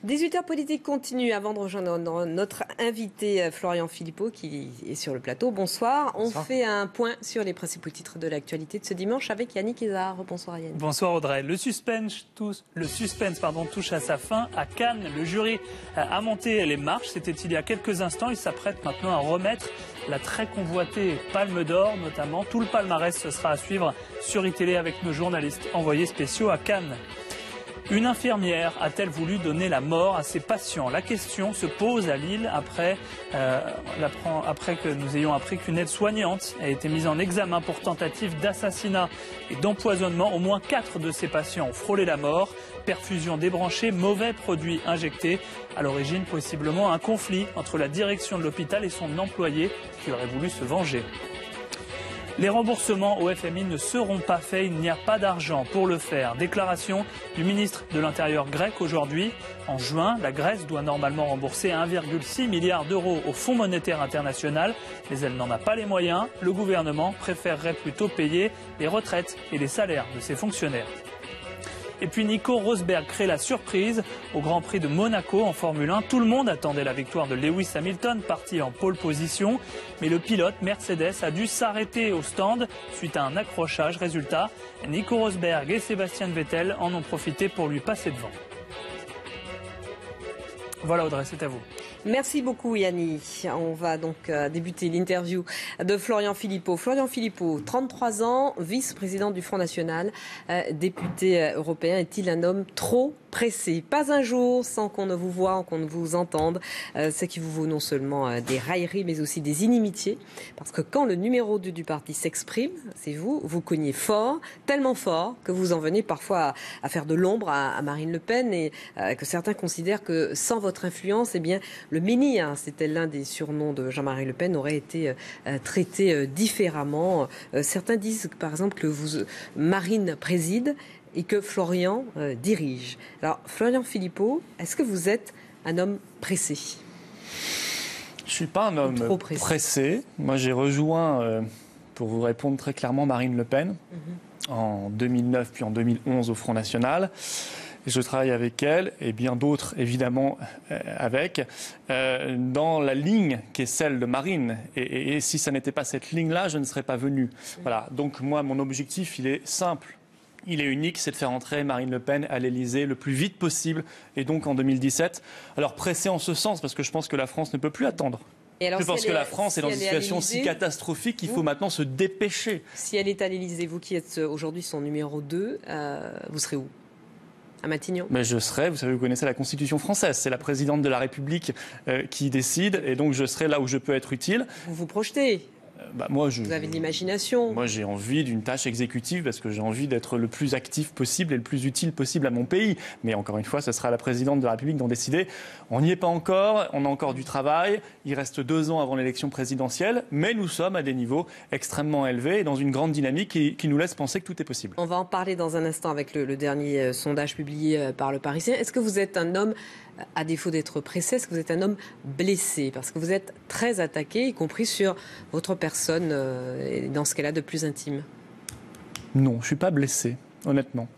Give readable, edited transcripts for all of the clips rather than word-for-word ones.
18h politique continue avant de rejoindre notre invité Florian Philippot qui est sur le plateau. Bonsoir. Bonsoir. On fait un point sur les principaux titres de l'actualité de ce dimanche avec Yannick Ezard. Bonsoir Yannick. Bonsoir Audrey. Le suspense touche à sa fin à Cannes. Le jury a monté les marches. C'était il y a quelques instants. Il s'apprête maintenant à remettre la très convoitée Palme d'Or notamment. Tout le palmarès ce sera à suivre sur iTélé avec nos journalistes envoyés spéciaux à Cannes. Une infirmière a-t-elle voulu donner la mort à ses patients? La question se pose à Lille après que nous ayons appris qu'une aide-soignante a été mise en examen pour tentative d'assassinat et d'empoisonnement. Au moins 4 de ses patients ont frôlé la mort. Perfusion débranchée, mauvais produits injectés. À l'origine, possiblement un conflit entre la direction de l'hôpital et son employé qui aurait voulu se venger. Les remboursements au FMI ne seront pas faits, il n'y a pas d'argent pour le faire. Déclaration du ministre de l'Intérieur grec aujourd'hui. En juin, la Grèce doit normalement rembourser 1,6 milliard d'euros au Fonds monétaire international, mais elle n'en a pas les moyens. Le gouvernement préférerait plutôt payer les retraites et les salaires de ses fonctionnaires. Et puis Nico Rosberg crée la surprise au Grand Prix de Monaco en Formule 1. Tout le monde attendait la victoire de Lewis Hamilton, parti en pole position. Mais le pilote Mercedes a dû s'arrêter au stand suite à un accrochage. Résultat, Nico Rosberg et Sébastien Vettel en ont profité pour lui passer devant. Voilà Audrey, c'est à vous. Merci beaucoup Yannick. On va donc débuter l'interview de Florian Philippot. Florian Philippot, 33 ans, vice-président du Front National, député européen. Est-il un homme trop pressé? Pas un jour sans qu'on ne vous voie, qu'on ne vous entende. Ce qui vous vaut non seulement des railleries, mais aussi des inimitiés. Parce que quand le numéro 2 du parti s'exprime, c'est vous, vous cognez fort, tellement fort que vous en venez parfois à faire de l'ombre à Marine Le Pen et que certains considèrent que sans votre influence, eh bien, le menhir, c'était l'un des surnoms de Jean-Marie Le Pen, aurait été traité différemment. Certains disent par exemple que Marine préside et que Florian dirige. Alors Florian Philippot, est-ce que vous êtes un homme pressé? Je ne suis pas un homme pressé. Moi j'ai rejoint, pour vous répondre très clairement, Marine Le Pen en 2009 puis en 2011 au Front National. Je travaille avec elle et bien d'autres, évidemment, dans la ligne qui est celle de Marine. Et si ça n'était pas cette ligne-là, je ne serais pas venu. Voilà. Donc moi, mon objectif, il est simple. Il est unique, c'est de faire entrer Marine Le Pen à l'Élysée le plus vite possible, et donc en 2017. Alors pressé en ce sens, parce que je pense que la France ne peut plus attendre. Je pense que la France est dans une situation si catastrophique qu'il faut maintenant se dépêcher. Si elle est à l'Élysée, vous qui êtes aujourd'hui son numéro 2, vous serez où? À Matignon? Mais je serai, vous savez, vous connaissez la Constitution française, c'est la présidente de la République qui décide, et donc je serai là où je peux être utile. Vous vous projetez? Vous avez de l'imagination. Moi, j'ai envie d'une tâche exécutive parce que j'ai envie d'être le plus actif possible et le plus utile possible à mon pays. Mais encore une fois, ce sera la présidente de la République d'en décider. On n'y est pas encore, on a encore du travail. Il reste 2 ans avant l'élection présidentielle, mais nous sommes à des niveaux extrêmement élevés et dans une grande dynamique qui nous laisse penser que tout est possible. On va en parler dans un instant avec le dernier sondage publié par Le Parisien. Est-ce que vous êtes un homme, à défaut d'être pressé, est-ce que vous êtes un homme blessé? Parce que vous êtes très attaqué, y compris sur votre personne, dans ce qu'elle a de plus intime. Non, je ne suis pas blessé, honnêtement.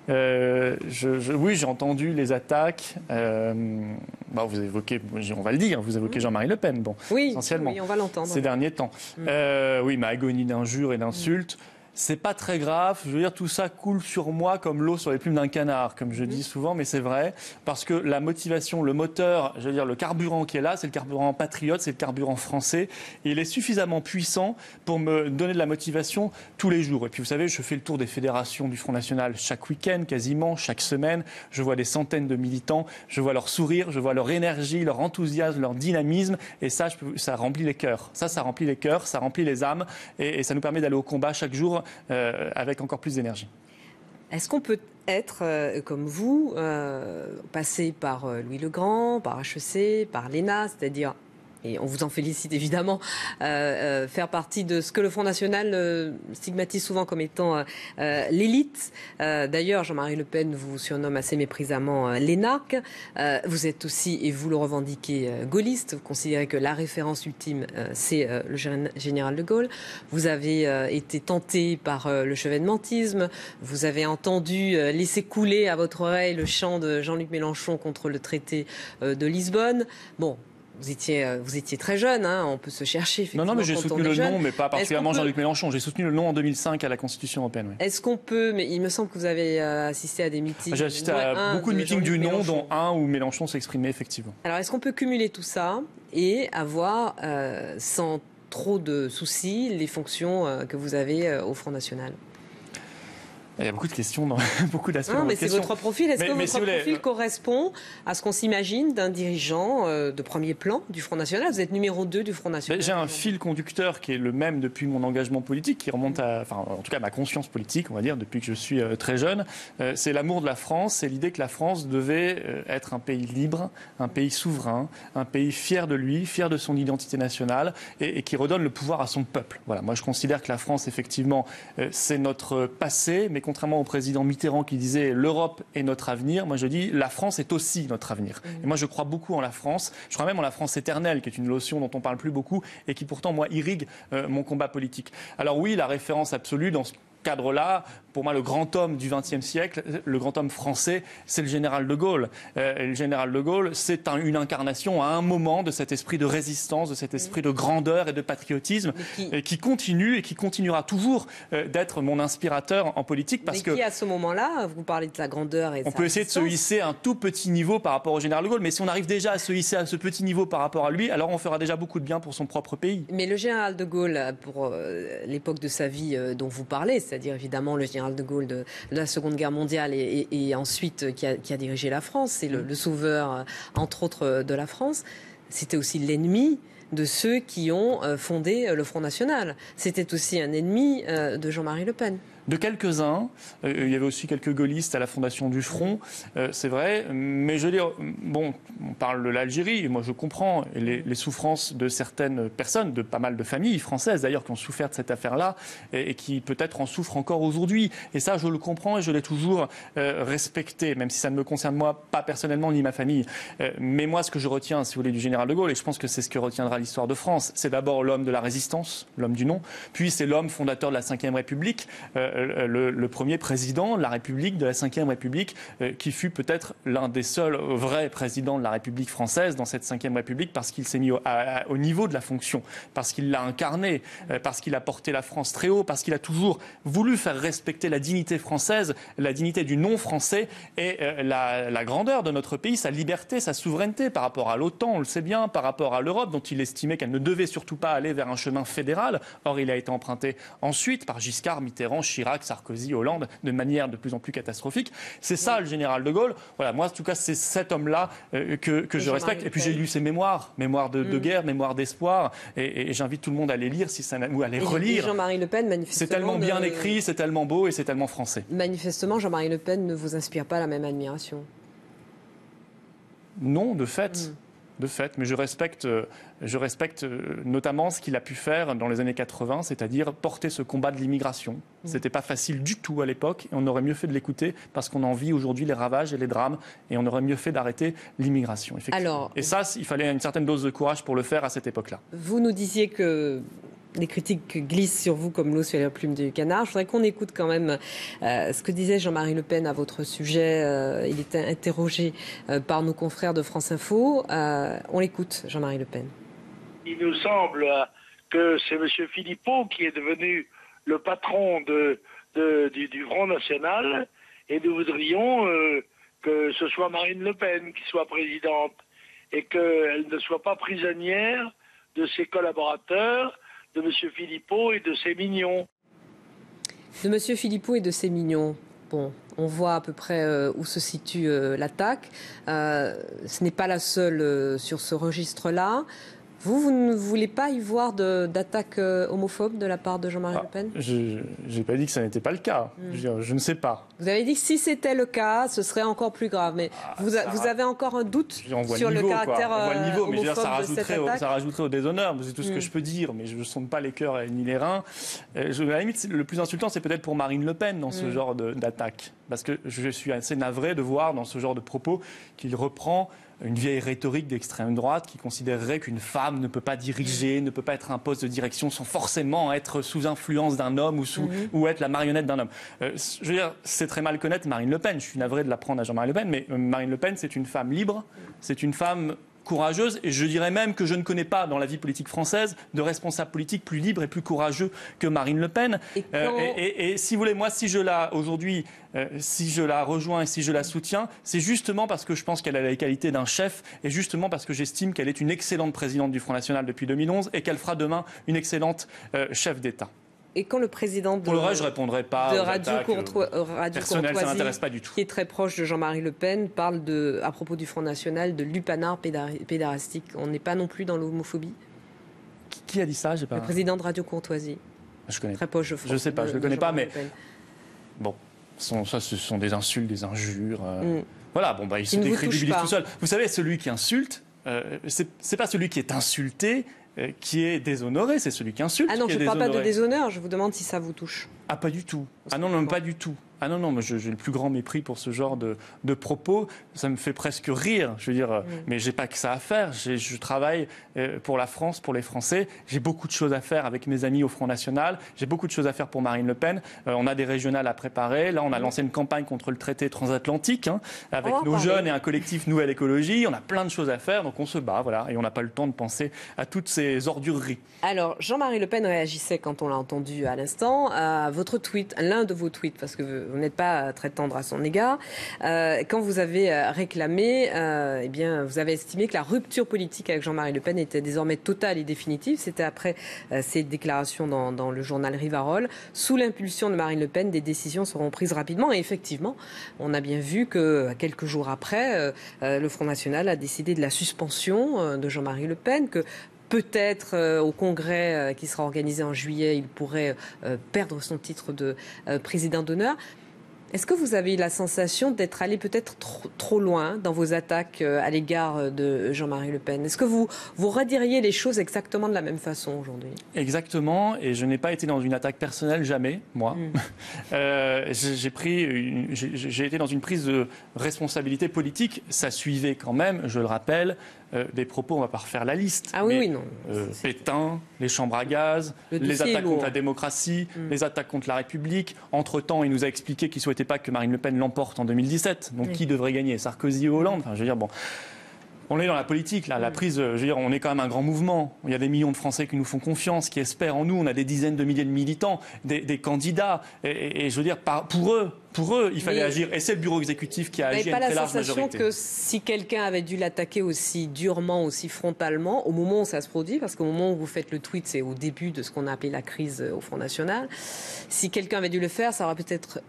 Oui, j'ai entendu les attaques. Vous évoquez, on va le dire, vous évoquez Jean-Marie Le Pen, essentiellement. Oui, on va l'entendre. Ces derniers temps. Oui, ma agonie d'injures et d'insultes. C'est pas très grave, je veux dire, tout ça coule sur moi comme l'eau sur les plumes d'un canard, comme je dis souvent, mais c'est vrai, parce que la motivation, le moteur, je veux dire, le carburant qui est là, c'est le carburant patriote, c'est le carburant français, et il est suffisamment puissant pour me donner de la motivation tous les jours. Et puis vous savez, je fais le tour des fédérations du Front National chaque week-end, quasiment, chaque semaine, je vois des centaines de militants, je vois leur sourire, je vois leur énergie, leur enthousiasme, leur dynamisme, et ça remplit les cœurs. Ça remplit les cœurs, ça remplit les âmes, et ça nous permet d'aller au combat chaque jour avec encore plus d'énergie. Est-ce qu'on peut être, comme vous, passé par Louis le Grand, par HEC, par l'ENA, c'est-à-dire et on vous en félicite évidemment, faire partie de ce que le Front National stigmatise souvent comme étant l'élite. D'ailleurs, Jean-Marie Le Pen vous surnomme assez méprisamment l'énarque. Vous êtes aussi, et vous le revendiquez, gaulliste. Vous considérez que la référence ultime, c'est le général de Gaulle. Vous avez été tenté par le chevènementisme. Vous avez entendu laisser couler à votre oreille le chant de Jean-Luc Mélenchon contre le traité de Lisbonne. Bon. Vous étiez très jeune, hein, on peut se chercher. Effectivement, non, mais j'ai soutenu le nom, mais pas particulièrement Jean-Luc Mélenchon. J'ai soutenu le nom en 2005 à la Constitution européenne. Oui. Est-ce qu'on peut, mais il me semble que vous avez assisté à des meetings. J'ai assisté à beaucoup de meetings du non, dont un où Mélenchon s'exprimait effectivement. Alors, est-ce qu'on peut cumuler tout ça et avoir, sans trop de soucis, les fonctions que vous avez au Front National ? Il y a beaucoup de questions, beaucoup d'aspects. Non, mais c'est votre profil. Est-ce que votre profil correspond à ce qu'on s'imagine d'un dirigeant de premier plan du Front National ? Vous êtes numéro 2 du Front National. J'ai un fil conducteur qui est le même depuis mon engagement politique, qui remonte en tout cas ma conscience politique, on va dire, depuis que je suis très jeune. C'est l'amour de la France, c'est l'idée que la France devait être un pays libre, un pays souverain, un pays fier de lui, fier de son identité nationale et qui redonne le pouvoir à son peuple. Voilà, moi je considère que la France, effectivement, c'est notre passé, mais contrairement au président Mitterrand qui disait « l'Europe est notre avenir », moi je dis « la France est aussi notre avenir ». Et moi je crois beaucoup en la France, je crois même en la France éternelle, qui est une notion dont on parle plus beaucoup et qui pourtant, moi, irrigue mon combat politique. Alors oui, la référence absolue dans ce cadre-là, pour moi, le grand homme du XXe siècle, le grand homme français, c'est le général de Gaulle. Et le général de Gaulle, c'est une incarnation à un moment de cet esprit de résistance, de cet esprit de grandeur et de patriotisme qui continue et qui continuera toujours d'être mon inspirateur en politique. Parce mais qui, à ce moment-là, vous parlez de la grandeur et de on peut essayer de se hisser à un tout petit niveau par rapport au général de Gaulle, mais si on arrive déjà à se hisser à ce petit niveau par rapport à lui, alors on fera déjà beaucoup de bien pour son propre pays. Mais le général de Gaulle, pour l'époque de sa vie dont vous parlez, c'est-à-dire évidemment le général de Gaulle de la Seconde Guerre mondiale et ensuite qui a dirigé la France, c'est le sauveur, entre autres, de la France, c'était aussi l'ennemi de ceux qui ont fondé le Front National. C'était aussi un ennemi de Jean-Marie Le Pen. De quelques-uns, il y avait aussi quelques gaullistes à la fondation du Front, c'est vrai, mais je veux dire, bon, on parle de l'Algérie, et moi je comprends les souffrances de certaines personnes, de pas mal de familles françaises d'ailleurs, qui ont souffert de cette affaire-là, et qui peut-être en souffrent encore aujourd'hui. Et ça, je le comprends et je l'ai toujours respecté, même si ça ne me concerne moi pas personnellement ni ma famille. Mais moi, ce que je retiens, si vous voulez, du général de Gaulle, et je pense que c'est ce que retiendra l'histoire de France, c'est d'abord l'homme de la résistance, l'homme du non, puis c'est l'homme fondateur de la Ve République, le premier président de la République, de la Ve République, qui fut peut-être l'un des seuls vrais présidents de la République française dans cette Ve République, parce qu'il s'est mis au niveau de la fonction, parce qu'il l'a incarné, parce qu'il a porté la France très haut, parce qu'il a toujours voulu faire respecter la dignité française, la dignité du non-français et la grandeur de notre pays, sa liberté, sa souveraineté par rapport à l'OTAN, on le sait bien, par rapport à l'Europe, dont il estimait qu'elle ne devait surtout pas aller vers un chemin fédéral. Or, il a été emprunté ensuite par Giscard, Mitterrand, Chirac, Sarkozy, Hollande, de manière de plus en plus catastrophique. C'est ça, le général de Gaulle. Voilà, moi, en tout cas, c'est cet homme-là que je respecte. Et puis, j'ai lu ses mémoires de guerre, mémoires d'espoir, et j'invite tout le monde à les lire ou à les relire. Jean-Marie Le Pen, manifestement... C'est tellement bien écrit, c'est tellement beau et c'est tellement français. Manifestement, Jean-Marie Le Pen ne vous inspire pas la même admiration. Non, de fait. De fait, mais je respecte notamment ce qu'il a pu faire dans les années 80, c'est-à-dire porter ce combat de l'immigration. C'était pas facile du tout à l'époque, et on aurait mieux fait de l'écouter parce qu'on en vit aujourd'hui les ravages et les drames, et on aurait mieux fait d'arrêter l'immigration. Alors, et ça, il fallait une certaine dose de courage pour le faire à cette époque-là. Vous nous disiez que les critiques glissent sur vous comme l'eau sur la plume du canard. Je voudrais qu'on écoute quand même ce que disait Jean-Marie Le Pen à votre sujet. Il était interrogé par nos confrères de France Info. On l'écoute, Jean-Marie Le Pen. Il nous semble que c'est M. Philippot qui est devenu le patron du Front National, et nous voudrions que ce soit Marine Le Pen qui soit présidente et qu'elle ne soit pas prisonnière de ses collaborateurs, de M. Philippot et de ses mignons. De M. Philippot et de ses mignons. Bon, on voit à peu près où se situe l'attaque. Ce n'est pas la seule sur ce registre-là. Vous ne voulez pas y voir d'attaques homophobes de la part de Jean-Marie Le Pen? Je n'ai pas dit que ça n'était pas le cas. Je veux dire, je ne sais pas. Vous avez dit que si c'était le cas, ce serait encore plus grave. Mais vous avez encore un doute sur le caractère homophobe mais ça de cette attaque? ça rajouterait au déshonneur. C'est tout ce que je peux dire, mais je ne sonde pas les cœurs ni les reins. À la limite, le plus insultant, c'est peut-être pour Marine Le Pen dans ce genre d'attaque. Parce que je suis assez navré de voir dans ce genre de propos qu'il reprend une vieille rhétorique d'extrême droite qui considérerait qu'une femme ne peut pas diriger, ne peut pas être un poste de direction sans forcément être sous influence d'un homme ou être la marionnette d'un homme. Je veux dire, c'est très mal connaître Marine Le Pen. Je suis navré de l'apprendre à Jean-Marie Le Pen, mais Marine Le Pen, c'est une femme libre, c'est une femme courageuse, et je dirais même que je ne connais pas dans la vie politique française de responsable politique plus libre et plus courageux que Marine Le Pen. Et si vous voulez, moi, si je la rejoins et si je la soutiens, c'est justement parce que je pense qu'elle a les qualités d'un chef, et justement parce que j'estime qu'elle est une excellente présidente du Front National depuis 2011 et qu'elle fera demain une excellente chef d'État. Et quand le président Pour le reste, je ne répondrai pas aux attaques personnelles, ça ne m'intéresse pas du tout. Qui est très proche de Jean-Marie Le Pen, parle à propos du Front National de lupanar pédérastique. On n'est pas non plus dans l'homophobie? Qui a dit ça? Le président de Radio Courtoisie. Je connais. Très proche de Je ne sais pas, je ne le connais pas, mais bon, ça, ce sont des insultes, des injures. Voilà, bon, il se décrédibilise tout seul. Vous savez, celui qui insulte, c'est pas celui qui est insulté qui est déshonoré, c'est celui qui insulte. Ah non, je ne parle pas de déshonneur, je vous demande si ça vous touche. Ah, pas du tout. Ah non, pas du tout. Ah non, moi j'ai le plus grand mépris pour ce genre de propos. Ça me fait presque rire, je veux dire. Mais j'ai pas que ça à faire. Je travaille pour la France, pour les Français. J'ai beaucoup de choses à faire avec mes amis au Front National. J'ai beaucoup de choses à faire pour Marine Le Pen. On a des régionales à préparer. Là, on a lancé une campagne contre le traité transatlantique avec nos jeunes et un collectif Nouvelle Écologie. On a plein de choses à faire, donc on se bat, voilà. Et on n'a pas le temps de penser à toutes ces ordureries. Alors, Jean-Marie Le Pen réagissait, quand on l'a entendu à l'instant, à votre tweet, l'un de vos tweets, parce que vous n'êtes pas très tendre à son égard. Quand vous avez réclamé, eh bien, vous avez estimé que la rupture politique avec Jean-Marie Le Pen était désormais totale et définitive. C'était après ces déclarations dans le journal Rivarol. Sous l'impulsion de Marine Le Pen, des décisions seront prises rapidement. Et effectivement, on a bien vu que quelques jours après, le Front National a décidé de la suspension de Jean-Marie Le Pen, que peut-être au congrès qui sera organisé en juillet, il pourrait perdre son titre de président d'honneur. Est-ce que vous avez la sensation d'être allé peut-être trop loin dans vos attaques à l'égard de Jean-Marie Le Pen? Est-ce que vous rediriez les choses exactement de la même façon aujourd'hui? Exactement, et je n'ai pas été dans une attaque personnelle, jamais, moi. J'ai été dans une prise de responsabilité politique. Ça suivait quand même, je le rappelle, des propos, on ne va pas refaire la liste. Ah oui, non. Pétain, les chambres à gaz, les attaques contre la démocratie, les attaques contre la République. Entre-temps, il nous a expliqué qu'il ne souhaitait pas que Marine Le Pen l'emporte en 2017. Donc qui devrait gagner? Sarkozy ou Hollande? Enfin, je veux dire, bon. On est dans la politique, là. La prise, je veux dire, on est quand même un grand mouvement. Il y a des millions de Français qui nous font confiance, qui espèrent en nous. On a des dizaines de milliers de militants, des candidats. Et je veux dire, pour eux, il fallait agir. Et c'est le bureau exécutif qui a agi à une très large majorité. Vous n'avez pas la sensation que si quelqu'un avait dû l'attaquer aussi durement, aussi frontalement, au moment où ça se produit, parce qu'au moment où vous faites le tweet, c'est au début de ce qu'on a appelé la crise au Front National, si quelqu'un avait dû le faire, ça aurait peut-être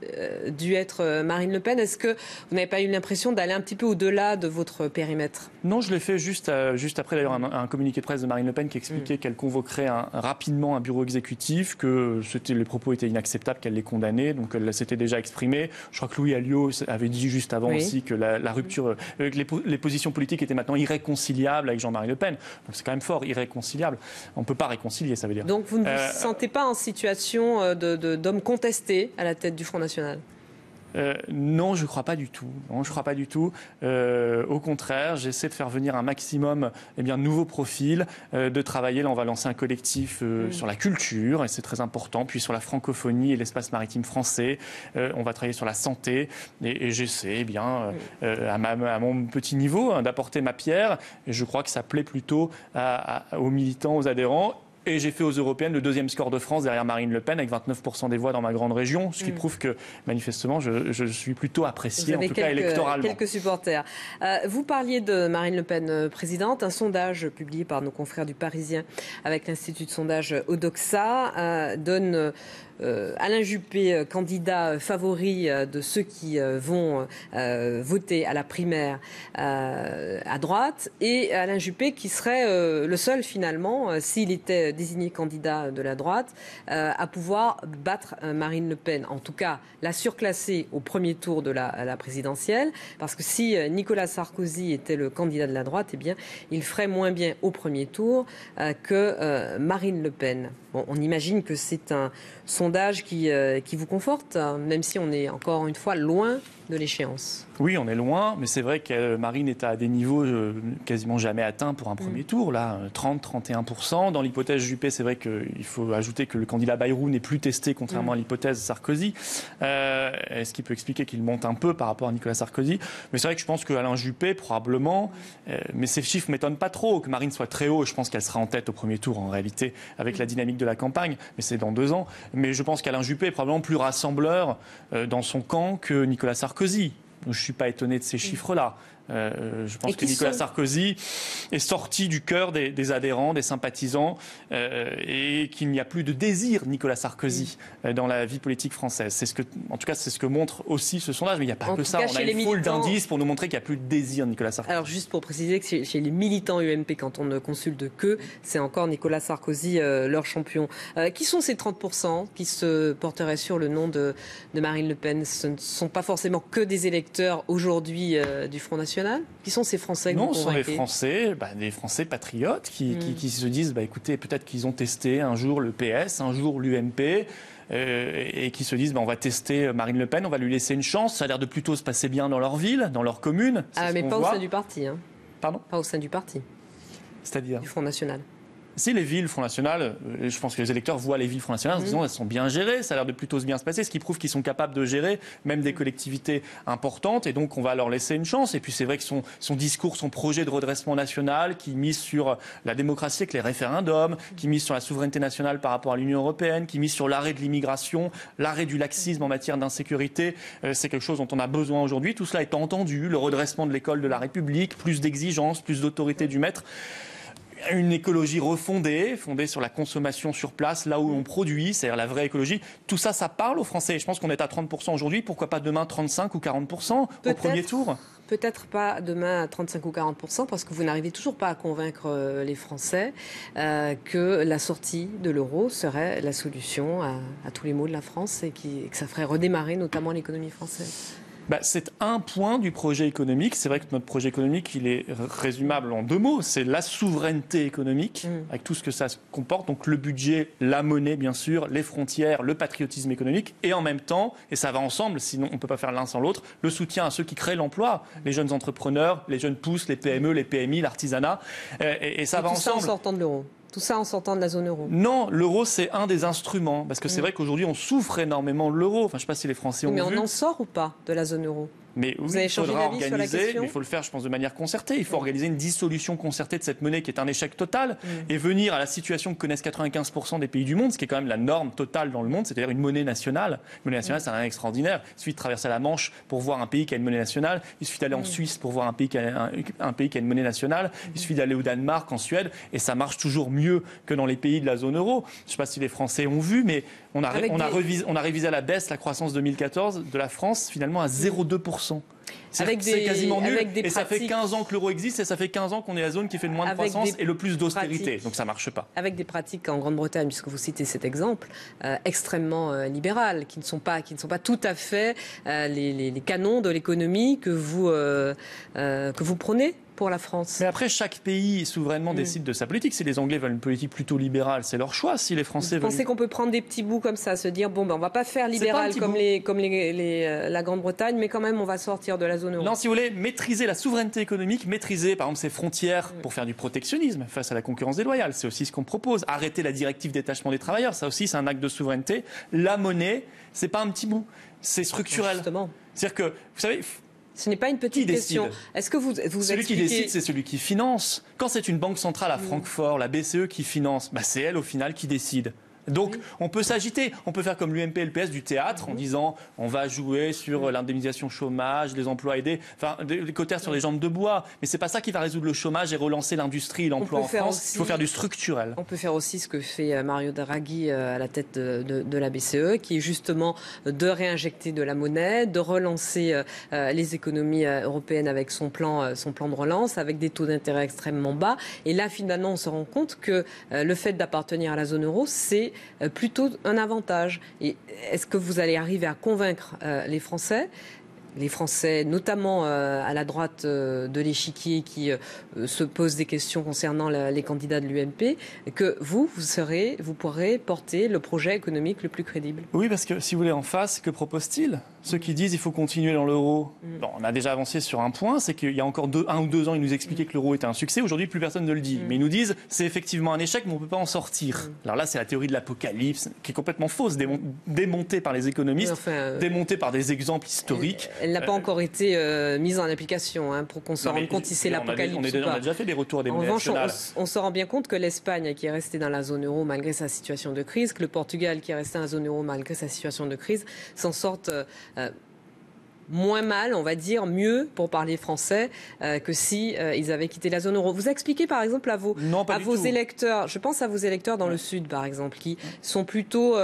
dû être Marine Le Pen. Est-ce que vous n'avez pas eu l'impression d'aller un petit peu au-delà de votre périmètre? Non, je l'ai fait juste après d'ailleurs un communiqué de presse de Marine Le Pen qui expliquait qu'elle convoquerait rapidement un bureau exécutif, que les propos étaient inacceptables, qu'elle les condamnait, donc elle s'était déjà exprimée. Je crois que Louis Alliot avait dit juste avant aussi que la rupture, que les positions politiques étaient maintenant irréconciliables avec Jean-Marie Le Pen. Donc c'est quand même fort, irréconciliable. On ne peut pas réconcilier, ça veut dire. Donc vous ne vous sentez pas en situation d'homme contesté à la tête du Front National? Non, je ne crois pas du tout. Non, je crois pas du tout. Au contraire, j'essaie de faire venir un maximum de nouveaux profils, de travailler. Là, on va lancer un collectif sur la culture, et c'est très important, puis sur la francophonie et l'espace maritime français. On va travailler sur la santé, et j'essaie à mon petit niveau d'apporter ma pierre. Et je crois que ça plaît plutôt aux militants, aux adhérents. Et j'ai fait aux Européennes le deuxième score de France derrière Marine Le Pen avec 29% des voix dans ma grande région, ce qui prouve que manifestement je suis plutôt apprécié, en tout cas électoralement. Quelques supporters. Vous parliez de Marine Le Pen présidente. Un sondage publié par nos confrères du Parisien avec l'Institut de sondage Odoxa donne Alain Juppé, candidat favori de ceux qui vont voter à la primaire à droite, et Alain Juppé qui serait le seul finalement, s'il était désigné candidat de la droite, à pouvoir battre Marine Le Pen, en tout cas la surclasser au premier tour de la présidentielle, parce que si Nicolas Sarkozy était le candidat de la droite, eh bien, il ferait moins bien au premier tour que Marine Le Pen. Bon, on imagine que c'est un sondage qui vous conforte, même si on est encore une fois loin de l'échéance. Oui, on est loin, mais c'est vrai que Marine est à des niveaux quasiment jamais atteints pour un premier tour, là, 30-31%. Dans l'hypothèse Juppé, c'est vrai qu'il faut ajouter que le candidat Bayrou n'est plus testé, contrairement à l'hypothèse Sarkozy, ce qui peut expliquer qu'il monte un peu par rapport à Nicolas Sarkozy. Mais c'est vrai que je pense qu'Alain Juppé, probablement, mais ces chiffres ne m'étonnent pas trop, que Marine soit très haut, je pense qu'elle sera en tête au premier tour, en réalité, avec la dynamique de la campagne, mais c'est dans 2 ans. Mais je pense qu'Alain Juppé est probablement plus rassembleur dans son camp que Nicolas Sarkozy. Je ne suis pas étonné de ces chiffres-là. Je pense que Nicolas Sarkozy est sorti du cœur des adhérents, des sympathisants, et qu'il n'y a plus de désir Nicolas Sarkozy dans la vie politique française. En tout cas, c'est ce que montre aussi ce sondage. Mais il n'y a pas que ça. On a une foule d'indices pour nous montrer qu'il n'y a plus de désir Nicolas Sarkozy. Alors, juste pour préciser que chez les militants UMP, quand on ne consulte que, c'est encore Nicolas Sarkozy leur champion. Qui sont ces 30% qui se porteraient sur le nom de Marine Le Pen? Ce ne sont pas forcément que des électeurs aujourd'hui du Front National. Qui sont ces Français que vous convainquez? Non, ce sont des Français patriotes qui se disent, écoutez, peut-être qu'ils ont testé un jour le PS, un jour l'UMP, et qui se disent, on va tester Marine Le Pen, on va lui laisser une chance. Ça a l'air de plutôt se passer bien dans leur ville, dans leur commune. Mais pas au sein du parti. Pardon? Pas au sein du parti. C'est-à-dire? Du Front National. Si les villes Front National, je pense que les électeurs voient les villes Front National en se disant elles sont bien gérées, ça a l'air de plutôt bien se passer, ce qui prouve qu'ils sont capables de gérer même des collectivités importantes, et donc on va leur laisser une chance. Et puis c'est vrai que son discours, son projet de redressement national qui mise sur la démocratie avec les référendums, qui mise sur la souveraineté nationale par rapport à l'Union européenne, qui mise sur l'arrêt de l'immigration, l'arrêt du laxisme en matière d'insécurité, c'est quelque chose dont on a besoin aujourd'hui. Tout cela est entendu, le redressement de l'école de la République, plus d'exigences, plus d'autorité du maître. Une écologie refondée, fondée sur la consommation sur place, là où on produit, c'est-à-dire la vraie écologie. Tout ça, ça parle aux Français. Je pense qu'on est à 30% aujourd'hui. Pourquoi pas demain 35 ou 40% au premier tour? Peut-être pas demain à 35 ou 40%, parce que vous n'arrivez toujours pas à convaincre les Français que la sortie de l'euro serait la solution à tous les maux de la France et que ça ferait redémarrer notamment l'économie française. C'est un point du projet économique. C'est vrai que notre projet économique, il est résumable en 2 mots. C'est la souveraineté économique, avec tout ce que ça comporte. Donc le budget, la monnaie, bien sûr, les frontières, le patriotisme économique. Et en même temps, et ça va ensemble, sinon on ne peut pas faire l'un sans l'autre, le soutien à ceux qui créent l'emploi. Les jeunes entrepreneurs, les jeunes pousses, les PME, les PMI, l'artisanat. Et ça va ensemble. Tout ça en sortant de l'euro. Tout ça en sortant de la zone euro. Non, l'euro, c'est un des instruments. Parce que c'est vrai qu'aujourd'hui, on souffre énormément de l'euro. Enfin, je ne sais pas si les Français ont vu. Mais on en sort ou pas de la zone euro? Mais oui, vous avez changé d'avis sur la question? Mais il faut le faire, je pense, de manière concertée. Il faut organiser une dissolution concertée de cette monnaie qui est un échec total et venir à la situation que connaissent 95% des pays du monde, ce qui est quand même la norme totale dans le monde, c'est-à-dire une monnaie nationale. Une monnaie nationale, c'est un extraordinaire. Il suffit de traverser la Manche pour voir un pays qui a une monnaie nationale. Il suffit d'aller en Suisse pour voir un pays qui a une monnaie nationale. Il suffit d'aller au Danemark, en Suède, et ça marche toujours mieux que dans les pays de la zone euro. Je ne sais pas si les Français ont vu, mais on a révisé à la baisse la croissance 2014 de la France, finalement, à 0,2%. C'est quasiment nul, et ça fait 15 ans que l'euro existe, et ça fait 15 ans qu'on est la zone qui fait le moins de croissance et le plus d'austérité, donc ça ne marche pas. Avec des pratiques en Grande-Bretagne, puisque vous citez cet exemple, extrêmement libérales, qui ne sont pas tout à fait les canons de l'économie que vous prônez pour la France. Mais après, chaque pays souverainement décide de sa politique. Si les Anglais veulent une politique plutôt libérale, c'est leur choix. Si les Français veulent... Vous pensez qu'on peut prendre des petits bouts comme ça, se dire, on ne va pas faire libéral comme la Grande-Bretagne, mais quand même, on va sortir de la zone euro. Non, si vous voulez, maîtriser la souveraineté économique, maîtriser, par exemple, ses frontières pour faire du protectionnisme face à la concurrence déloyale. C'est aussi ce qu'on propose. Arrêter la directive détachement des travailleurs. Ça aussi, c'est un acte de souveraineté. La monnaie, c'est pas un petit bout. C'est structurel. Justement. C'est-à-dire que, vous savez... Ce n'est pas une petite question. Est-ce que vous Celui qui décide, c'est celui qui finance. Quand c'est une banque centrale à Francfort, la BCE qui finance, c'est elle au final qui décide. Donc on peut s'agiter, on peut faire comme l'UMP et le PS du théâtre en disant on va jouer sur l'indemnisation chômage, les emplois aidés, enfin des cotères sur les jambes de bois. Mais c'est pas ça qui va résoudre le chômage et relancer l'industrie et l'emploi en France. Il faut faire du structurel. On peut faire aussi ce que fait Mario Draghi à la tête de la BCE, qui est justement de réinjecter de la monnaie, de relancer les économies européennes avec son plan de relance, avec des taux d'intérêt extrêmement bas. Et là, finalement, on se rend compte que le fait d'appartenir à la zone euro, c'est plutôt un avantage. Et est-ce que vous allez arriver à convaincre les Français, notamment à la droite de l'échiquier, qui se posent des questions concernant les candidats de l'UMP, que vous pourrez porter le projet économique le plus crédible? Oui, parce que si vous voulez, en face, que proposent-ils? Ceux qui disent qu'il faut continuer dans l'euro. Bon, on a déjà avancé sur un point, c'est qu'il y a encore 1 ou 2 ans, ils nous expliquaient que l'euro était un succès. Aujourd'hui, plus personne ne le dit. Mais ils nous disent c'est effectivement un échec, mais on ne peut pas en sortir. Alors là, c'est la théorie de l'apocalypse, qui est complètement fausse, démontée par les économistes, démontée par des exemples historiques. Elle n'a pas encore été mise en application pour qu'on se rende compte si c'est l'apocalypse ou pas. On a déjà fait des retours des monnaies nationales. En revanche, on se rend bien compte que l'Espagne, qui est restée dans la zone euro malgré sa situation de crise, que le Portugal, qui est resté dans la zone euro malgré sa situation de crise, s'en sortent moins mal, on va dire, mieux, pour parler français, que si ils avaient quitté la zone euro. Vous expliquez, par exemple, à vos électeurs, je pense à vos électeurs dans le Sud, par exemple, qui sont plutôt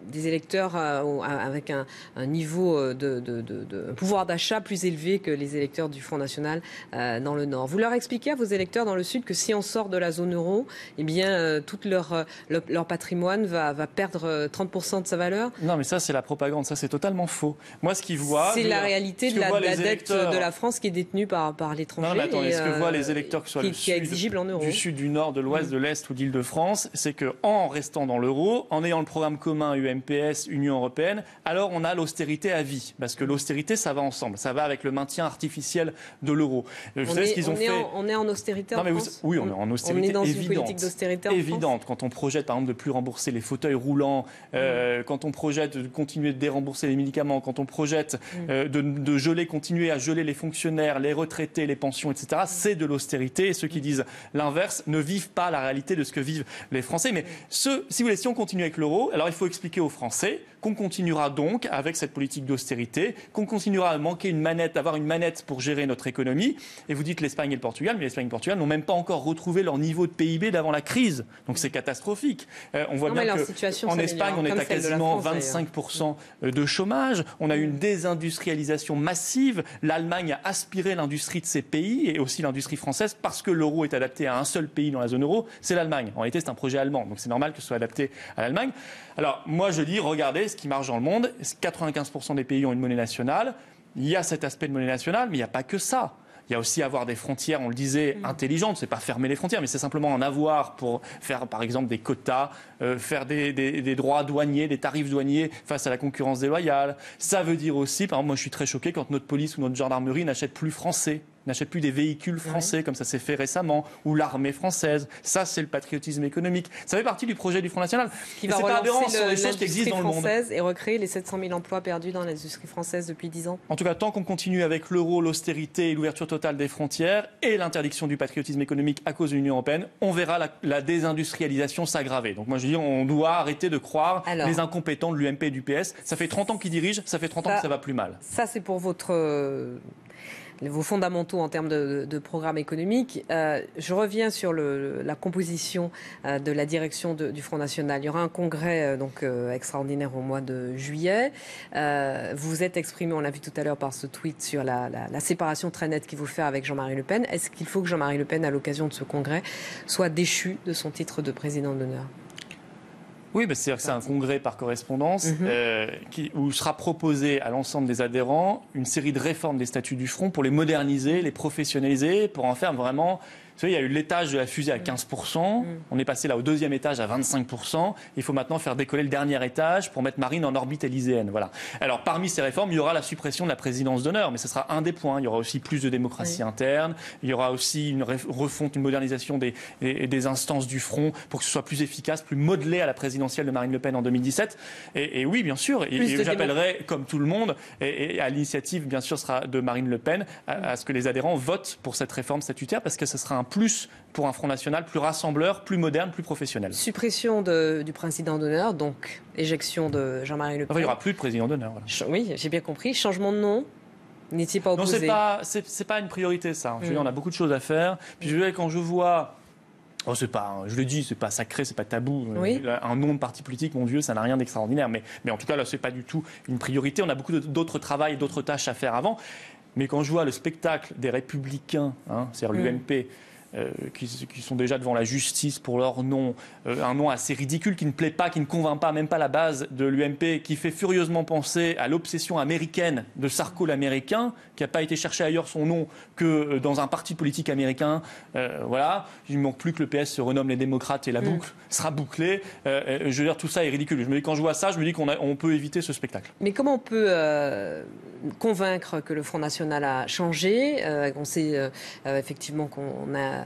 des électeurs avec un niveau de pouvoir d'achat plus élevé que les électeurs du Front National dans le Nord. Vous leur expliquez à vos électeurs dans le Sud que si on sort de la zone euro, eh bien, tout leur patrimoine va perdre 30% de sa valeur? Non, mais ça, c'est la propagande. Ça, c'est totalement faux. Moi, ce qu'ils voient... C'est la réalité de la dette de la France qui est détenue par l'étranger. Non, mais attendez, ce que voient les électeurs, que ce soit le Sud, du Sud, du Nord, de l'Ouest, de l'Est ou d'Île-de-France, c'est qu'en restant dans l'euro, en ayant le programme commun UMPS, Union européenne, alors on a l'austérité à vie. Parce que l'austérité, ça va ensemble. Ça va avec le maintien artificiel de l'euro. On est en austérité en France. Oui, on est en austérité. On est dans une politique d'austérité en France. Quand on projette, par exemple, de plus rembourser les fauteuils roulants, quand on projette de continuer de dérembourser les médicaments, quand on projette de continuer à geler les fonctionnaires, les retraités, les pensions, etc., c'est de l'austérité. Et ceux qui disent l'inverse ne vivent pas la réalité de ce que vivent les Français. Mais si vous voulez, si on continue avec l'euro, alors il faut expliquer aux Français qu'on continuera donc avec cette politique d'austérité, qu'on continuera à d'avoir une manette pour gérer notre économie. Et vous dites l'Espagne et le Portugal, mais l'Espagne et le Portugal n'ont même pas encore retrouvé leur niveau de PIB d'avant la crise. Donc c'est catastrophique. On voit bien qu'en Espagne, on est à quasiment 25% de chômage. On a eu une désindustrialisation massive. L'Allemagne a aspiré l'industrie de ces pays et aussi l'industrie française parce que l'euro est adapté à un seul pays dans la zone euro, c'est l'Allemagne. En réalité, c'est un projet allemand, donc c'est normal que ce soit adapté à l'Allemagne. Alors moi, je dis, regardez ce qui marche dans le monde. 95% des pays ont une monnaie nationale. Il y a cet aspect de monnaie nationale, mais il n'y a pas que ça. Il y a aussi avoir des frontières, on le disait, intelligentes. C'est pas fermer les frontières, mais c'est simplement en avoir pour faire, par exemple, des quotas, faire des droits douaniers, des tarifs douaniers face à la concurrence déloyale. Ça veut dire aussi, par exemple, moi je suis très choqué quand notre police ou notre gendarmerie n'achète plus français. N'achète plus des véhicules français, comme ça s'est fait récemment, ou l'armée française. Ça, c'est le patriotisme économique. Ça fait partie du projet du Front National. Qui va relancer l'industrie française et recréer les 700 000 emplois perdus dans l'industrie française depuis 10 ans. En tout cas, tant qu'on continue avec l'euro, l'austérité et l'ouverture totale des frontières et l'interdiction du patriotisme économique à cause de l'Union européenne, on verra la désindustrialisation s'aggraver. Donc moi, je dis, on doit arrêter de croire les incompétents de l'UMP et du PS. Ça fait 30 ans qu'ils dirigent, ça fait 30 ans que ça va plus mal. Ça, c'est pour vos fondamentaux en termes de programme économique. Je reviens sur la composition de la direction du Front National. Il y aura un congrès extraordinaire au mois de juillet. Vous vous êtes exprimé, on l'a vu tout à l'heure par ce tweet, sur la séparation très nette qu'il faut faire avec Jean-Marie Le Pen. Est-ce qu'il faut que Jean-Marie Le Pen, à l'occasion de ce congrès, soit déchu de son titre de président d'honneur ? Oui, c'est-à-dire que c'est un congrès par correspondance où sera proposé à l'ensemble des adhérents une série de réformes des statuts du Front pour les moderniser, les professionnaliser, pour en faire vraiment... Vous savez, il y a eu l'étage de la fusée à 15%, on est passé là au deuxième étage à 25%, il faut maintenant faire décoller le dernier étage pour mettre Marine en orbite élyséenne. Voilà. Alors parmi ces réformes, il y aura la suppression de la présidence d'honneur, mais ce sera un des points. Il y aura aussi plus de démocratie interne, il y aura aussi une refonte, une modernisation des instances du Front pour que ce soit plus efficace, plus modelé à la présidentielle de Marine Le Pen en 2017. Et oui, bien sûr, et j'appellerai, comme tout le monde, et à l'initiative, bien sûr, sera de Marine Le Pen, à ce que les adhérents votent pour cette réforme statutaire, parce que ce sera un plus pour un Front National plus rassembleur, plus moderne, plus professionnel. Suppression du président d'honneur, donc éjection de Jean-Marie Le Pen. Enfin, il n'y aura plus de président d'honneur. Voilà. Oui, j'ai bien compris. Changement de nom. N'étiez pas opposé? Non, c'est pas une priorité, ça. Je veux dire, on a beaucoup de choses à faire. Puis je veux dire, quand je vois... Oh, je le dis, c'est pas sacré, c'est pas tabou. Oui. Un nom de parti politique, mon Dieu, ça n'a rien d'extraordinaire. Mais en tout cas, là, c'est pas du tout une priorité. On a beaucoup d'autres travail, d'autres tâches à faire avant. Mais quand je vois le spectacle des Républicains, c'est-à-dire l'UMP, qui sont déjà devant la justice pour leur nom, un nom assez ridicule qui ne plaît pas, qui ne convainc pas, même pas la base de l'UMP, qui fait furieusement penser à l'obsession américaine de Sarko l'américain, qui n'a pas été chercher ailleurs son nom que dans un parti politique américain. Voilà, il ne manque plus que le PS se renomme les démocrates et la boucle sera bouclée. Je veux dire, tout ça est ridicule. Quand je vois ça, je me dis qu'on peut éviter ce spectacle. Mais comment on peut convaincre que le Front National a changé? On sait effectivement qu'on a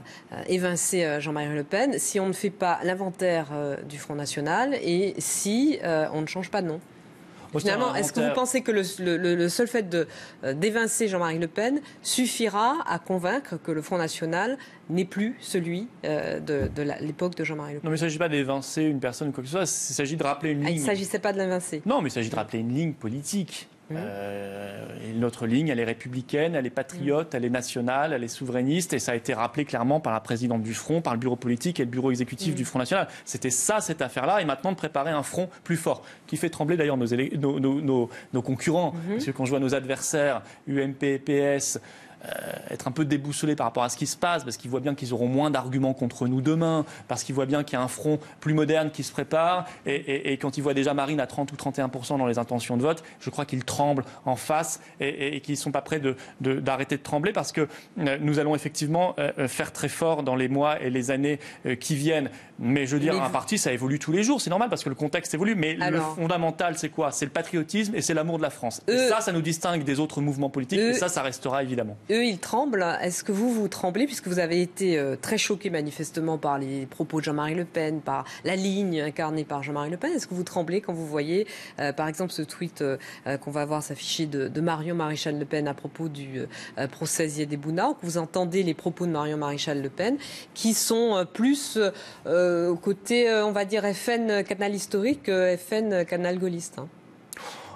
évincé Jean-Marie Le Pen, si on ne fait pas l'inventaire du Front National et si on ne change pas de nom. Finalement, est-ce que vous pensez que le seul fait d'évincer Jean-Marie Le Pen suffira à convaincre que le Front National n'est plus celui de l'époque de Jean-Marie Le Pen? Non, mais il ne s'agit pas d'évincer une personne ou quoi que ce soit, il s'agit de rappeler une ligne. Il ne s'agissait pas de l'évincer. Non, mais il s'agit de rappeler une ligne politique. Et notre ligne, elle est républicaine, elle est patriote, elle est nationale, elle est souverainiste, et ça a été rappelé clairement par la présidente du Front, par le bureau politique et le bureau exécutif du Front National. C'était ça, cette affaire-là, et maintenant de préparer un front plus fort, qui fait trembler d'ailleurs nos concurrents. Parce que quand je vois nos adversaires, UMP, PS, être un peu déboussolés par rapport à ce qui se passe, parce qu'ils voient bien qu'ils auront moins d'arguments contre nous demain, parce qu'ils voient bien qu'il y a un front plus moderne qui se prépare, et quand ils voient déjà Marine à 30 ou 31% dans les intentions de vote, je crois qu'ils tremblent en face et qu'ils ne sont pas prêts d'arrêter de trembler, parce que nous allons effectivement faire très fort dans les mois et les années qui viennent. Mais je veux dire, un parti, ça évolue tous les jours, c'est normal, parce que le contexte évolue, mais le fondamental, c'est quoi? C'est le patriotisme et c'est l'amour de la France. Et ça nous distingue des autres mouvements politiques, et ça restera évidemment. Eux, ils tremblent. Est-ce que vous tremblez, puisque vous avez été très choqué manifestement par les propos de Jean-Marie Le Pen, par la ligne incarnée par Jean-Marie Le Pen? Est-ce que vous tremblez quand vous voyez, par exemple, ce tweet qu'on va voir s'afficher de Marion Maréchal Le Pen à propos du procès Ziad Bouna, ou que vous entendez les propos de Marion Maréchal Le Pen, qui sont plus côté, on va dire, FN canal historique que FN canal gaulliste?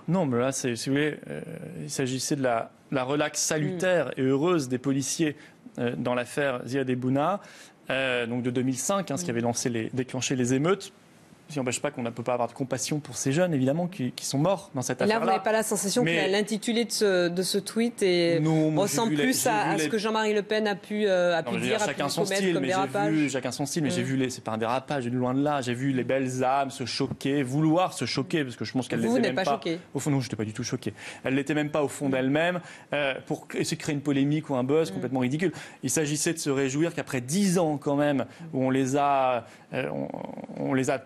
Non, mais là, si vous voulez, il s'agissait de la relaxe salutaire et heureuse des policiers dans l'affaire Ziad Bouna, donc de 2005, ce qui avait déclenché les émeutes. Ce qui n'empêche pas qu'on ne peut pas avoir de compassion pour ces jeunes, évidemment, qui sont morts dans cette affaire-là. Là, vous n'avez pas la sensation que l'intitulé de ce tweet ressemble plus à ce que Jean-Marie Le Pen a pu dire, chacun son style, comme dérapage. Chacun son style, mais j'ai vu c'est pas un dérapage, loin de là. J'ai vu les belles âmes se choquer, vouloir se choquer, parce que je pense qu'elle l'était même pas. Vous n'êtes pas choqué? Au fond, non, je n'étais pas du tout choqué. Elle l'était même pas au fond d'elle-même, pour essayer de créer une polémique ou un buzz complètement ridicule. Il s'agissait de se réjouir qu'après 10 ans, quand même, où on les a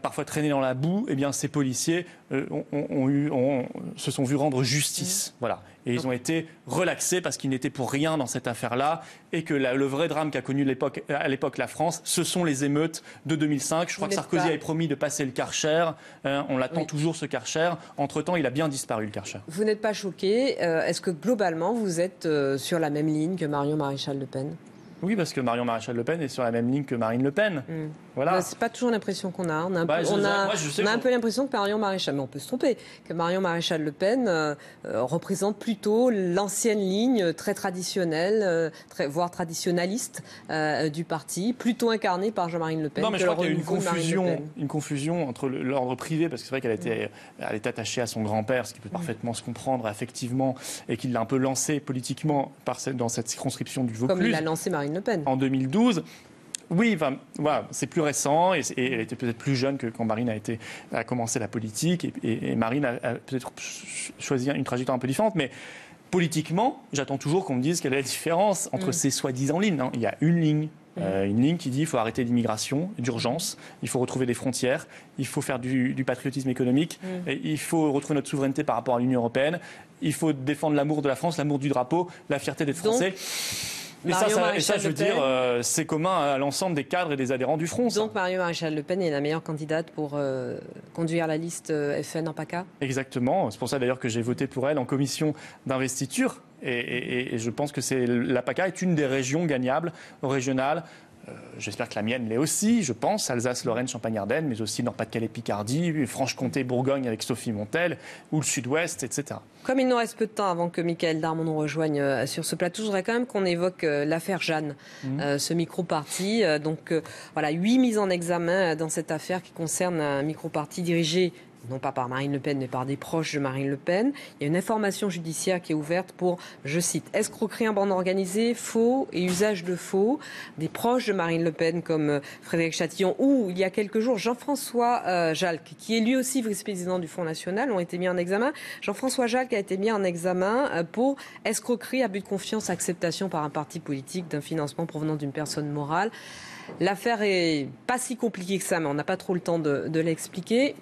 parfois traînés dans la boue, eh bien, ces policiers se sont vus rendre justice. Voilà. Et ils ont été relaxés parce qu'ils n'étaient pour rien dans cette affaire-là, et que le vrai drame qu'a connu à l'époque la France, ce sont les émeutes de 2005. Je crois que Sarkozy avait promis de passer le Karcher. On l'attend toujours, ce Karcher. Entre-temps, il a bien disparu, le Karcher. Vous n'êtes pas choqué. Est-ce que globalement, vous êtes sur la même ligne que Marion Maréchal Le Pen? Oui, parce que Marion Maréchal Le Pen est sur la même ligne que Marine Le Pen. Voilà. C'est pas toujours l'impression qu'on a. On a un peu l'impression que Marion Maréchal, mais on peut se tromper, que Marion Maréchal Le Pen représente plutôt l'ancienne ligne très traditionnelle, voire traditionnaliste du parti, plutôt incarnée par Jean-Marie Le Pen. Non, mais je crois qu'il y a une confusion entre l'ordre privé, parce que c'est vrai qu'elle est attachée à son grand-père, ce qui peut parfaitement se comprendre, effectivement, et qu'il l'a un peu lancé politiquement dans cette circonscription du Vaucluse. Comme il a lancé Marine Le Pen. En 2012. Oui, enfin, voilà, c'est plus récent, et elle était peut-être plus jeune que quand Marine a commencé la politique, et Marine a peut-être choisi une trajectoire un peu différente, mais politiquement, j'attends toujours qu'on me dise quelle est la différence entre ces soi-disant lignes. Il y a une ligne. Une ligne qui dit qu'il faut arrêter l'immigration d'urgence, il faut retrouver des frontières, il faut faire du patriotisme économique, et il faut retrouver notre souveraineté par rapport à l'Union européenne, il faut défendre l'amour de la France, l'amour du drapeau, la fierté d'être français. Et ça, je veux dire, c'est commun à l'ensemble des cadres et des adhérents du Front. Donc Marion Maréchal Le Pen est la meilleure candidate pour conduire la liste FN en PACA? Exactement. C'est pour ça d'ailleurs que j'ai voté pour elle en commission d'investiture. Et je pense que la PACA est une des régions gagnables régionales J'espère que la mienne l'est aussi, je pense, Alsace, Lorraine, Champagne-Ardenne, mais aussi Nord-Pas-de-Calais, Picardie, Franche-Comté, Bourgogne avec Sophie Montel, ou le Sud-Ouest, etc. Comme il nous reste peu de temps avant que Mickaël Darmon nous rejoigne sur ce plateau, je voudrais quand même qu'on évoque l'affaire Jeanne, ce micro-parti. Voilà, 8 mises en examen dans cette affaire qui concerne un micro-parti dirigé non pas par Marine Le Pen, mais par des proches de Marine Le Pen. Il y a une information judiciaire qui est ouverte pour, je cite, escroquerie en bande organisée, faux et usage de faux. Des proches de Marine Le Pen comme Frédéric Chatillon ou, il y a quelques jours, Jean-François Jalk, qui est lui aussi vice-président du Front National, ont été mis en examen. Jean-François Jalk a été mis en examen pour escroquerie, abus de confiance, acceptation par un parti politique d'un financement provenant d'une personne morale. L'affaire est pas si compliquée que ça, mais on n'a pas trop le temps de l'expliquer.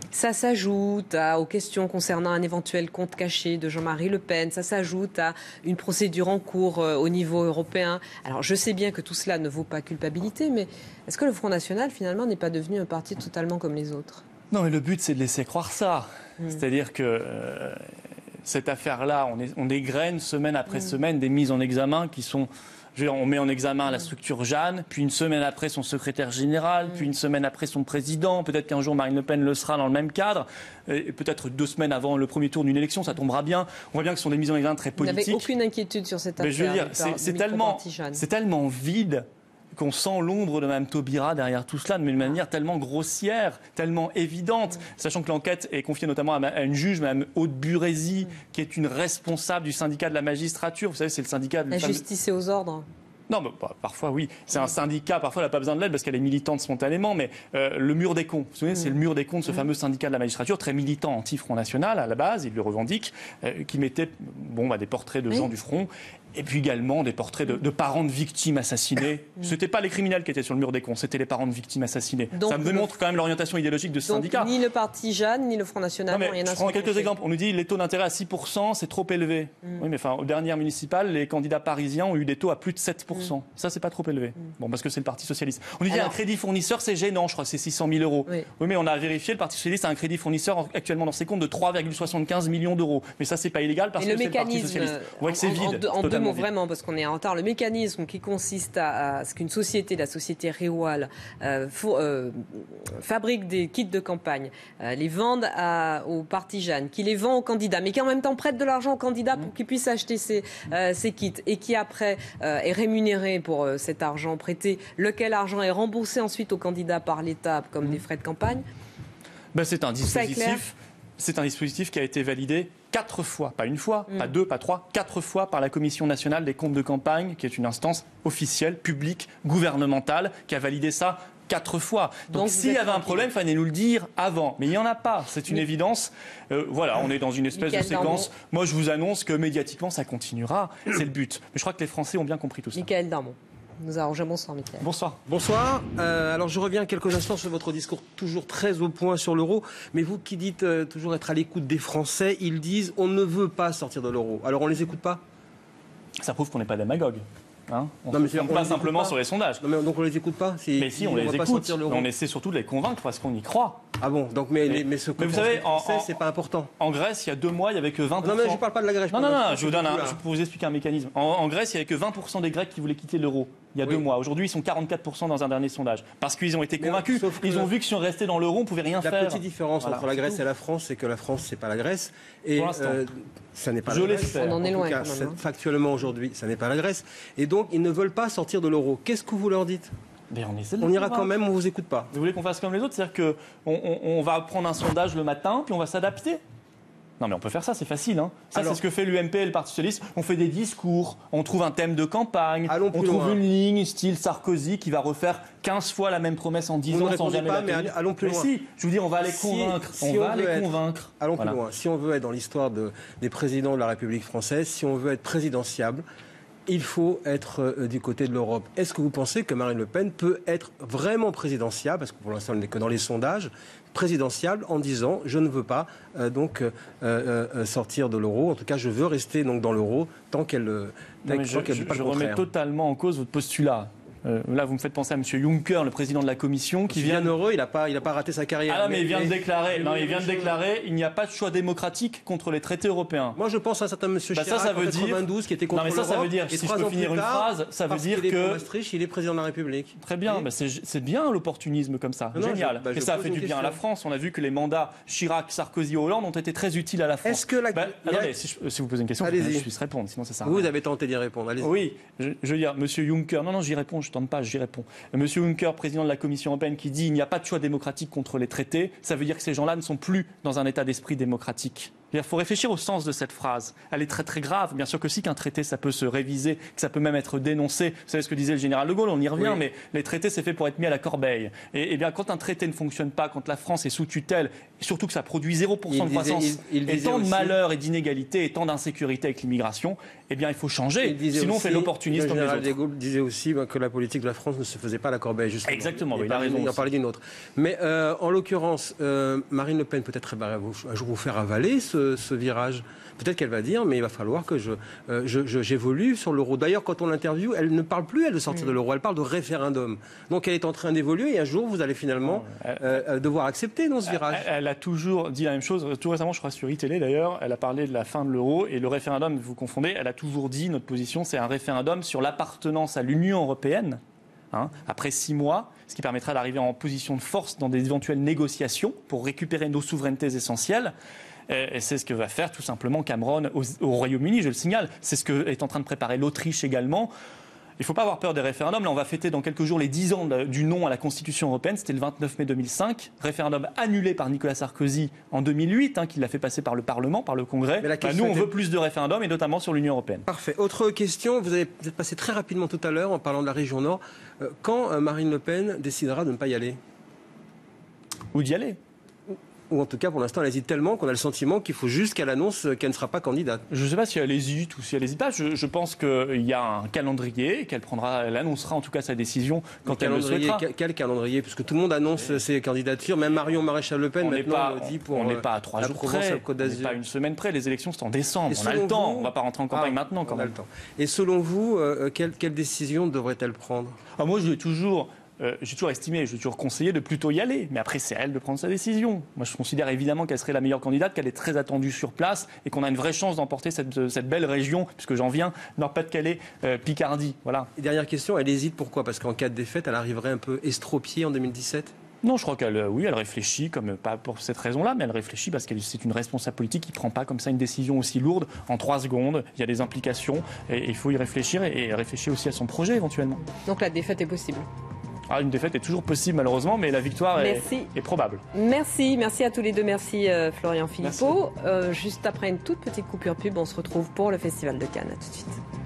Ça s'ajoute aux questions concernant un éventuel compte caché de Jean-Marie Le Pen. Ça s'ajoute à une procédure en cours au niveau européen. Alors, je sais bien que tout cela ne vaut pas culpabilité, mais est-ce que le Front National, finalement, n'est pas devenu un parti totalement comme les autres ? Non, mais le but, c'est de laisser croire ça. C'est-à-dire que cette affaire-là, on égrène semaine après semaine des mises en examen qui sont... On met en examen la structure Jeanne, puis une semaine après son secrétaire général, puis une semaine après son président. Peut-être qu'un jour Marine Le Pen le sera dans le même cadre. Et peut-être 2 semaines avant le premier tour d'une élection, ça tombera bien. On voit bien que ce sont des mises en examen très politiques. Vous n'avez aucune inquiétude sur cette affaire. Mais je veux dire, c'est tellement vide qu'on sent l'ombre de Mme Taubira derrière tout cela, de manière tellement grossière, tellement évidente, sachant que l'enquête est confiée notamment à une juge, Mme Aude Burézy, qui est une responsable du syndicat de la magistrature. Vous savez, c'est le syndicat... La justice est aux ordres. Non, mais parfois oui. C'est un syndicat, parfois elle n'a pas besoin de l'aide parce qu'elle est militante spontanément, mais le mur des cons, vous vous souvenez, c'est le mur des cons de ce fameux syndicat de la magistrature, très militant anti-Front National à la base, il le revendique, qui mettait des portraits de gens du Front. Et puis également des portraits de parents de victimes assassinées. Ce n'étaient pas les criminels qui étaient sur le mur des cons, c'était les parents de victimes assanées. Donc, ça me démontre quand même l'orientation idéologique de ce syndicat. Ni le parti Jeanne, ni le Front National n'ont rien à se prends quelques exemples. On nous dit les taux d'intérêt à 6%, c'est trop élevé. Oui, mais aux dernières municipales, les candidats parisiens ont eu des taux à plus de 7%. Ça, c'est pas trop élevé. Bon, parce que c'est le Parti Socialiste. On nous dit un crédit fournisseur, c'est gênant, je crois que c'est 600 000 euros. Oui, mais on a vérifié, le Parti Socialiste a un crédit fournisseur actuellement dans ses comptes de 3,75 millions d'euros. Mais ça, c'est pas illégal parce que c'est le Parti Socialiste. On voit que c'est vide. En 2 mots, vraiment, parce qu'on est en retard. Le mécanisme qui consiste à ce qu'une société, la société Réwal, fabrique des kits de campagne, les vende aux partisans, qui les vend aux candidats, mais qui en même temps prête de l'argent aux candidats pour qu'ils puissent acheter ces kits, et qui après est rémunéré pour cet argent prêté, lequel argent est remboursé ensuite aux candidats par l'État comme des frais de campagne. C'est un dispositif. C'est un dispositif qui a été validé 4 fois, pas une fois, pas 2, pas 3, 4 fois par la Commission nationale des comptes de campagne, qui est une instance officielle, publique, gouvernementale, qui a validé ça 4 fois. Donc s'il y avait un problème, il fallait nous le dire avant. Mais il n'y en a pas, c'est une évidence. On est dans une espèce de séquence. Moi, je vous annonce que médiatiquement, ça continuera. C'est le but. Mais je crois que les Français ont bien compris tout ça. Mickaël Darmon nous a arrangé. Bonsoir, Mickaël. Bonsoir. Bonsoir. Alors je reviens quelques instants sur votre discours toujours très au point sur l'euro. Mais vous qui dites toujours être à l'écoute des Français, ils disent on ne veut pas sortir de l'euro. Alors on ne les écoute pas ? Ça prouve qu'on n'est pas démagogue. On ne se pas simplement sur les sondages. Non, mais donc on les écoute pas. Mais si, on les écoute. On essaie surtout de les convaincre parce qu'on y croit. Ah bon, donc mais ce que vous savez, c'est pas important. En Grèce, il y a 2 mois, il n'y avait que 20%. Non, mais je ne parle pas de la Grèce. Non, je peux vous expliquer un mécanisme. En Grèce, il n'y avait que 20% des Grecs qui voulaient quitter l'euro il y a 2 mois. Aujourd'hui, ils sont 44% dans un dernier sondage. Parce qu'ils ont été convaincus. Ils ont vu que si on restait dans l'euro, on ne pouvait rien faire. La petite différence entre la Grèce et la France, c'est que la France, c'est pas la Grèce. Et ça n'est pas la Grèce. On en est loin. Factuellement, aujourd'hui, ça n'est pas la Grèce. Et donc, ils ne veulent pas sortir de l'euro. Qu'est-ce que vous leur dites ? On ira quand même, on ne vous écoute pas. Vous voulez qu'on fasse comme les autres ? C'est-à-dire qu'on va prendre un sondage le matin, puis on va s'adapter ? Non, mais on peut faire ça, c'est facile. C'est ce que fait l'UMP et le Parti Socialiste. On fait des discours, on trouve un thème de campagne, on trouve une ligne style Sarkozy qui va refaire 15 fois la même promesse en 10 ans sans jamais la tenir. Mais allons plus loin. Si, je vous dis, on va les convaincre. Allons plus loin. Si on veut être dans l'histoire des présidents de la République française, si on veut être présidentiable, il faut être du côté de l'Europe. Est-ce que vous pensez que Marine Le Pen peut être vraiment présidentiable, parce que pour l'instant elle n'est que dans les sondages, présidentiable en disant je ne veux pas sortir de l'euro, en tout cas je veux rester donc dans l'euro tant qu'elle je remets totalement en cause votre postulat. Là, vous me faites penser à M. Juncker, le président de la Commission, qui vient... heureux, il n'a pas raté sa carrière. Ah non, mais il vient de déclarer, il n'y a pas de choix démocratique contre les traités européens. Moi, je pense à un certain M. Chirac, ça veut en 92, qui était contre l'Europe. Ça veut dire, si je peux finir une phrase, ça veut dire que... Maastricht, il est président de la République. Très bien, c'est bien l'opportunisme comme ça, génial. Et ça a fait du bien à la France. On a vu que les mandats Chirac, Sarkozy, Hollande ont été très utiles à la France. Est-ce que attendez, si vous posez une question, je puisse répondre, sinon ça sert à rien. Vous avez tenté d'y répondre, allez-y. Oui, je veux dire, M. Juncker, non, j'y réponds, je ne tente pas, j'y réponds. M. Juncker, président de la Commission européenne, qui dit il n'y a pas de choix démocratique contre les traités, ça veut dire que ces gens-là ne sont plus dans un état d'esprit démocratique. Il faut réfléchir au sens de cette phrase. Elle est très très grave. Bien sûr que si qu'un traité, ça peut se réviser, que ça peut même être dénoncé. Vous savez ce que disait le général de Gaulle, on y revient, mais les traités, c'est fait pour être mis à la corbeille. Et bien, quand un traité ne fonctionne pas, quand la France est sous tutelle, et surtout que ça produit 0% de croissance, et tant de malheurs et d'inégalités, et tant d'insécurité avec l'immigration, eh bien, il faut changer. Sinon, on fait l'opportunisme comme les autres. Le général de Gaulle disait aussi que la politique de la France ne se faisait pas à la corbeille, justement. Exactement, il a raison. Il en parlait d'une autre. Mais en l'occurrence, Marine Le Pen peut-être un jour vous faire avaler ce virage. Peut-être qu'elle va dire, mais il va falloir que j'évolue sur l'euro. D'ailleurs, quand on l'interviewe, elle ne parle plus, de sortir de l'euro, elle parle de référendum. Donc elle est en train d'évoluer et un jour, vous allez finalement devoir accepter ce virage. Elle a toujours dit la même chose. Tout récemment, je crois, sur iTélé d'ailleurs, elle a parlé de la fin de l'euro et le référendum, vous confondez, elle a toujours dit, notre position, c'est un référendum sur l'appartenance à l'Union européenne. Après 6 mois, ce qui permettra d'arriver en position de force dans des éventuelles négociations pour récupérer nos souverainetés essentielles. Et c'est ce que va faire tout simplement Cameron au Royaume-Uni, je le signale. C'est ce que est en train de préparer l'Autriche également. Il ne faut pas avoir peur des référendums. Là, on va fêter dans quelques jours les 10 ans du non à la Constitution européenne. C'était le 29 mai 2005. Référendum annulé par Nicolas Sarkozy en 2008, qui l'a fait passer par le Parlement, par le Congrès. Nous, on veut plus de référendums, et notamment sur l'Union européenne. Parfait. Autre question. Vous êtes passé très rapidement tout à l'heure en parlant de la région Nord. Quand Marine Le Pen décidera de ne pas y aller ? Ou d'y aller ? Ou en tout cas, pour l'instant, elle hésite tellement qu'on a le sentiment qu'il faut juste qu'elle annonce qu'elle ne sera pas candidate. Je ne sais pas si elle hésite ou si elle n'hésite pas. Je pense qu'il y a un calendrier et elle annoncera en tout cas sa décision quand elle le souhaitera. Quel calendrier ? Puisque tout le monde annonce ses candidatures, même Marion Maréchal Le Pen maintenant dit pour on n'est pas à 3 jours près, on n'est pas à une semaine près. Les élections, c'est en décembre. On a le temps. On ne va pas rentrer en campagne maintenant quand même. Et selon vous, quelle décision devrait-elle prendre ? Moi, j'ai toujours estimé, j'ai toujours conseillé de plutôt y aller. Mais après, c'est à elle de prendre sa décision. Moi, je considère évidemment qu'elle serait la meilleure candidate, qu'elle est très attendue sur place et qu'on a une vraie chance d'emporter cette belle région, puisque j'en viens, Nord-Pas-de-Calais, Picardie. Voilà. Et dernière question, elle hésite pourquoi ? Parce qu'en cas de défaite, elle arriverait un peu estropiée en 2017 ? Non, je crois qu'elle réfléchit, pas pour cette raison-là, mais elle réfléchit parce que c'est une responsable politique qui ne prend pas comme ça une décision aussi lourde en 3 secondes. Il y a des implications et il faut y réfléchir et réfléchir aussi à son projet éventuellement. Donc la défaite est possible ? Une défaite est toujours possible malheureusement, mais la victoire est probable. Merci à tous les deux. Merci Florian Philippot. Juste après une toute petite coupure pub, on se retrouve pour le Festival de Cannes. À tout de suite.